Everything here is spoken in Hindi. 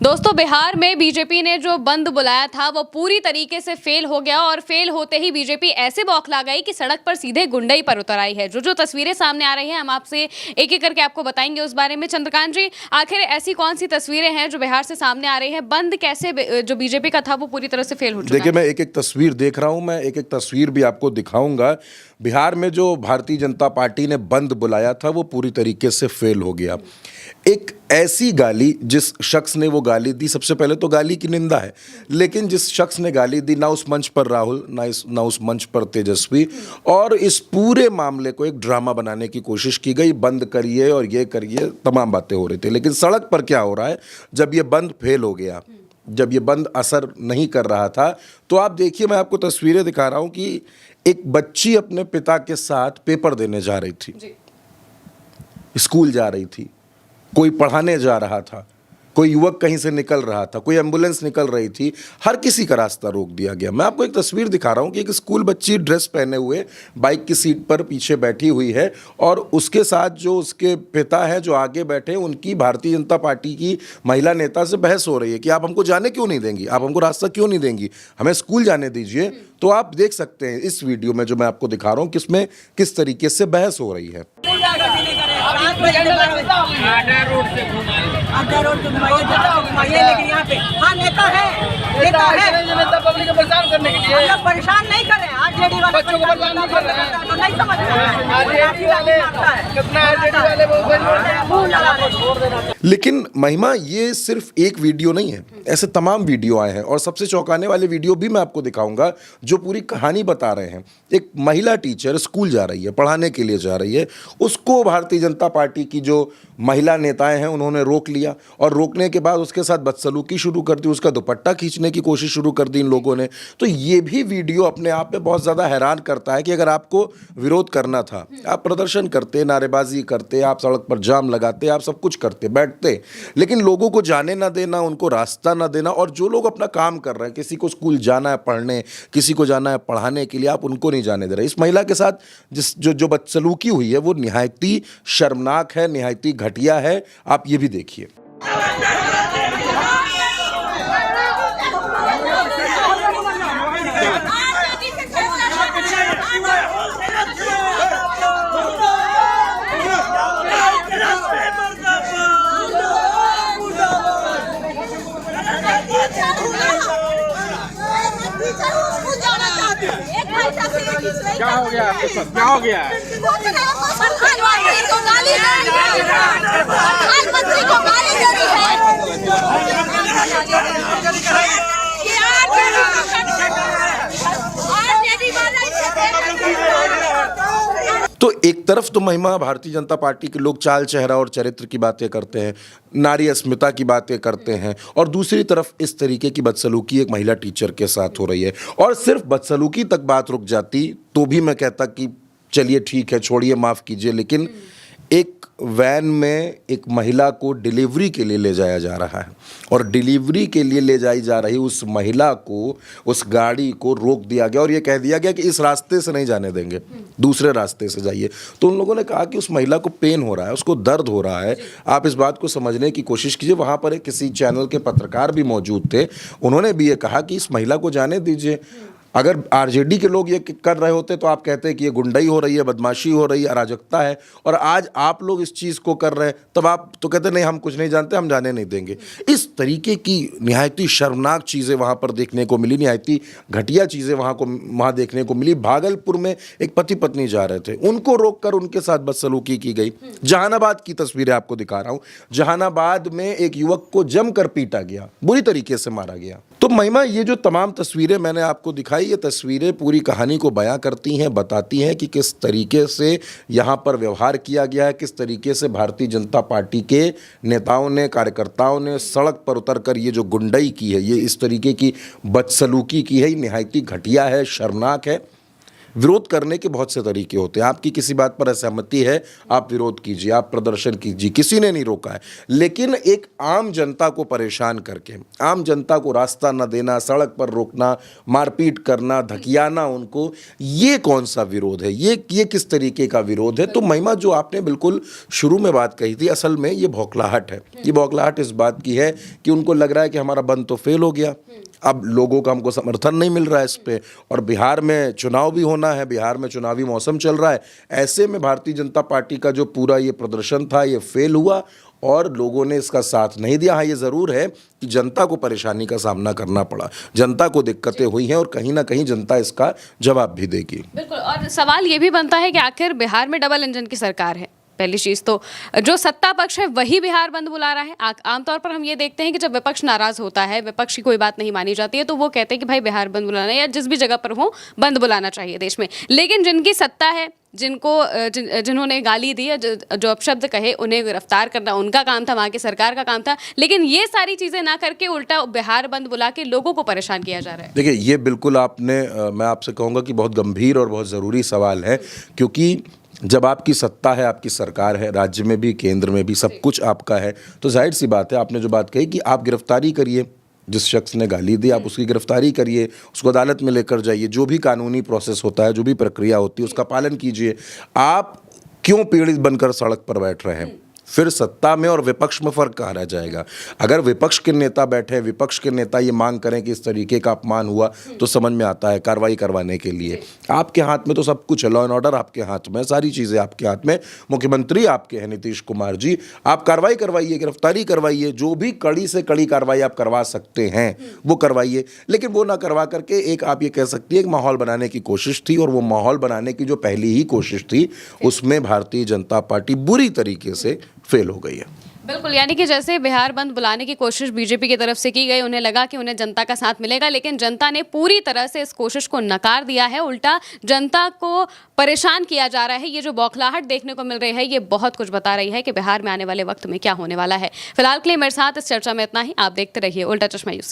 दोस्तों, बिहार में बीजेपी ने जो बंद बुलाया था वो पूरी तरीके से फेल हो गया और फेल होते ही बीजेपी ऐसे बौखला गई कि सड़क पर सीधे गुंडई पर उतर आई है। जो तस्वीरें सामने आ रही हैं हम आपसे एक एक करके आपको बताएंगे उस बारे में। चंद्रकांत जी, आखिर ऐसी कौन सी तस्वीरें हैं जो बिहार से सामने आ रही है? बंद कैसे जो बीजेपी का था वो पूरी तरह से फेल हो चुका है? देखिए, मैं एक एक तस्वीर देख रहा हूं, मैं एक एक तस्वीर भी आपको दिखाऊंगा। बिहार में जो भारतीय जनता पार्टी ने बंद बुलाया था वो पूरी तरीके से फेल हो गया। एक ऐसी गाली, जिस शख्स ने वो गाली दी, सबसे पहले तो गाली की निंदा है, लेकिन जिस शख्स ने गाली दी, ना उस मंच पर राहुल, ना उस मंच पर तेजस्वी, और इस पूरे मामले को एक ड्रामा बनाने की कोशिश की गई। बंद करिए और ये करिए, तमाम बातें हो रही थी। लेकिन सड़क पर क्या हो रहा है, जब ये बंद फेल हो गया, जब ये बंद असर नहीं कर रहा था, तो आप देखिए, मैं आपको तस्वीरें दिखा रहा हूं कि एक बच्ची अपने पिता के साथ पेपर देने जा रही थी, स्कूल जा रही थी, कोई पढ़ाने जा रहा था, कोई युवक कहीं से निकल रहा था, कोई एम्बुलेंस निकल रही थी, हर किसी का रास्ता रोक दिया गया। मैं आपको एक तस्वीर दिखा रहा हूं कि एक स्कूल बच्ची ड्रेस पहने हुए बाइक की सीट पर पीछे बैठी हुई है, और उसके साथ जो उसके पिता है जो आगे बैठे, उनकी भारतीय जनता पार्टी की महिला नेता से बहस हो रही है कि आप हमको जाने क्यों नहीं देंगी, आप हमको रास्ता क्यों नहीं देंगी, हमें स्कूल जाने दीजिए। तो आप देख सकते हैं इस वीडियो में जो मैं आपको दिखा रहा हूं किसमें किस तरीके से बहस हो रही है। लेकिन यहाँ पे हाँ नेता है पब्लिक को परेशान करने के लिए। मतलब परेशान नहीं कर रहे हैं, आरजेडी वाले बच्चों को परेशान नहीं कर रहे हैं, तो नहीं समझ रहे हैं। आरजेडी वाले कितना आरजेडी वाले। लेकिन महिमा, ये सिर्फ एक वीडियो नहीं है, ऐसे तमाम वीडियो आए हैं, और सबसे चौंकाने वाले वीडियो भी मैं आपको दिखाऊंगा जो पूरी कहानी बता रहे हैं। एक महिला टीचर स्कूल जा रही है, पढ़ाने के लिए जा रही है, उसको भारतीय जनता पार्टी की जो महिला नेताएं हैं उन्होंने रोक लिया, और रोकने के बाद उसके साथ बदसलूकी शुरू कर दी, उसका दुपट्टा खींचने की कोशिश शुरू कर दी इन लोगों ने। तो ये भी वीडियो अपने आप में बहुत ज़्यादा हैरान करता है कि अगर आपको विरोध करना था, आप प्रदर्शन करते, नारेबाजी करते, आप सड़क पर जाम लगाते, आप सब कुछ करते, बैठते, लेकिन लोगों को जाने ना देना, उनको रास्ता ना देना, और जो लोग अपना काम कर रहे हैं, किसी को स्कूल जाना है पढ़ने, किसी को जाना है पढ़ाने के लिए, आप उनको नहीं जाने दे रहे। इस महिला के साथ जो बदसलूकी हुई है वो निहायती शर्मनाक है, निहायती घटिया है। आप ये भी देखिए। क्या हो गया आपके साथ? क्या हो गया? तो एक तरफ तो महिमा भारतीय जनता पार्टी के लोग चाल चेहरा और चरित्र की बातें करते हैं, नारी अस्मिता की बातें करते हैं, और दूसरी तरफ इस तरीके की बदसलूकी एक महिला टीचर के साथ हो रही है। और सिर्फ बदसलूकी तक बात रुक जाती तो भी मैं कहता कि चलिए ठीक है, छोड़िए, माफ़ कीजिए, लेकिन एक वैन में एक महिला को डिलीवरी के लिए ले जाया जा रहा है, और डिलीवरी के लिए ले जाई जा रही उस महिला को, उस गाड़ी को रोक दिया गया, और ये कह दिया गया कि इस रास्ते से नहीं जाने देंगे, दूसरे रास्ते से जाइए। तो उन लोगों ने कहा कि उस महिला को पेन हो रहा है, उसको दर्द हो रहा है, आप इस बात को समझने की कोशिश कीजिए। वहाँ पर एक किसी चैनल के पत्रकार भी मौजूद थे, उन्होंने भी ये कहा कि इस महिला को जाने दीजिए। अगर आरजेडी के लोग ये कर रहे होते तो आप कहते हैं कि ये गुंडाई हो रही है, बदमाशी हो रही है, अराजकता है, और आज आप लोग इस चीज़ को कर रहे हैं, तब आप तो कहते नहीं, हम कुछ नहीं जानते, हम जाने नहीं देंगे। इस तरीके की निहायती शर्मनाक चीज़ें वहाँ पर देखने को मिली, निहायती घटिया चीज़ें वहाँ देखने को मिली। भागलपुर में एक पति पत्नी जा रहे थे, उनको रोककर उनके साथ बदसलूकी की गई। जहानाबाद की तस्वीरें आपको दिखा रहा हूँ, जहानाबाद में एक युवक को जमकर पीटा गया, बुरी तरीके से मारा गया। तो महिमा, ये जो तमाम तस्वीरें मैंने आपको दिखाई, ये तस्वीरें पूरी कहानी को बयां करती हैं, बताती हैं कि किस तरीके से यहाँ पर व्यवहार किया गया है, किस तरीके से भारतीय जनता पार्टी के नेताओं ने, कार्यकर्ताओं ने सड़क पर उतरकर ये जो गुंडाई की है, ये इस तरीके की बदसलूकी की है, निहायती घटिया है, शर्मनाक है। विरोध करने के बहुत से तरीके होते हैं। आपकी किसी बात पर असहमति है, आप विरोध कीजिए, आप प्रदर्शन कीजिए, किसी ने नहीं रोका है। लेकिन एक आम जनता को परेशान करके, आम जनता को रास्ता न देना, सड़क पर रोकना, मारपीट करना, धकियाना उनको, ये कौन सा विरोध है? ये किस तरीके का विरोध है? तो महिमा, जो आपने बिल्कुल शुरू में बात कही थी, असल में ये बौखलाहट है। ये बौखलाहट इस बात की है कि उनको लग रहा है कि हमारा बंद तो फेल हो गया, अब लोगों का हमको समर्थन नहीं मिल रहा है इस पे, और बिहार में चुनाव भी होना है, बिहार में चुनावी मौसम चल रहा है। ऐसे में भारतीय जनता पार्टी का जो पूरा ये प्रदर्शन था, ये फेल हुआ और लोगों ने इसका साथ नहीं दिया। हाँ, ये ज़रूर है कि जनता को परेशानी का सामना करना पड़ा, जनता को दिक्कतें हुई हैं और कहीं ना कहीं जनता इसका जवाब भी देगी। बिल्कुल, और सवाल ये भी बनता है कि आखिर बिहार में डबल इंजन की सरकार है। पहली चीज तो जो सत्ता पक्ष है वही बिहार बंद बुला रहा है। आमतौर पर हम ये देखते हैं कि जब विपक्ष नाराज होता है, विपक्ष की कोई बात नहीं मानी जाती है, तो वो कहते हैं कि भाई बिहार बंद बुलाना या जिस भी जगह पर हो बंद बुलाना चाहिए देश में। लेकिन जिनकी सत्ता है, जिन्होंने गाली दी, जो अपशब्द कहे, उन्हें गिरफ्तार करना उनका काम था, वहाँ की सरकार का काम था। लेकिन ये सारी चीजें ना करके उल्टा बिहार बंद बुला के लोगों को परेशान किया जा रहा है। देखिए, ये बिल्कुल आपने मैं आपसे कहूँगा कि बहुत गंभीर और बहुत ज़रूरी सवाल है, क्योंकि जब आपकी सत्ता है, आपकी सरकार है, राज्य में भी केंद्र में भी सब कुछ आपका है, तो जाहिर सी बात है, आपने जो बात कही कि आप गिरफ्तारी करिए, जिस शख्स ने गाली दी आप उसकी गिरफ्तारी करिए, उसको अदालत में लेकर जाइए, जो भी कानूनी प्रोसेस होता है, जो भी प्रक्रिया होती है उसका पालन कीजिए। आप क्यों पीड़ित बनकर सड़क पर बैठ रहे हैं? फिर सत्ता में और विपक्ष में फ़र्क कहाँ रह जाएगा? अगर विपक्ष के नेता बैठे, विपक्ष के नेता ये मांग करें कि इस तरीके का अपमान हुआ, तो समझ में आता है कार्रवाई करवाने के लिए आपके हाथ में तो सब कुछ है, लॉ एंड ऑर्डर आपके हाथ में, सारी चीज़ें आपके हाथ में, मुख्यमंत्री आपके हैं नीतीश कुमार जी, आप कार्रवाई करवाइए, गिरफ्तारी करवाइए, जो भी कड़ी से कड़ी कार्रवाई आप करवा सकते हैं वो करवाइए। लेकिन वो ना करवा करके एक आप ये कह सकती है एक माहौल बनाने की कोशिश थी, और वो माहौल बनाने की जो पहली ही कोशिश थी उसमें भारतीय जनता पार्टी बुरी तरीके से फेल हो गई है। बिल्कुल, यानी कि जैसे बिहार बंद बुलाने की कोशिश बीजेपी की तरफ से की गई, उन्हें लगा कि उन्हें जनता का साथ मिलेगा, लेकिन जनता ने पूरी तरह से इस कोशिश को नकार दिया है। उल्टा जनता को परेशान किया जा रहा है। ये जो बौखलाहट देखने को मिल रही है, ये बहुत कुछ बता रही है कि बिहार में आने वाले वक्त में क्या होने वाला है। फिलहाल के लिए मेरे साथ इस चर्चा में इतना ही। आप देखते रहिए उल्टा चश्मा न्यूज़।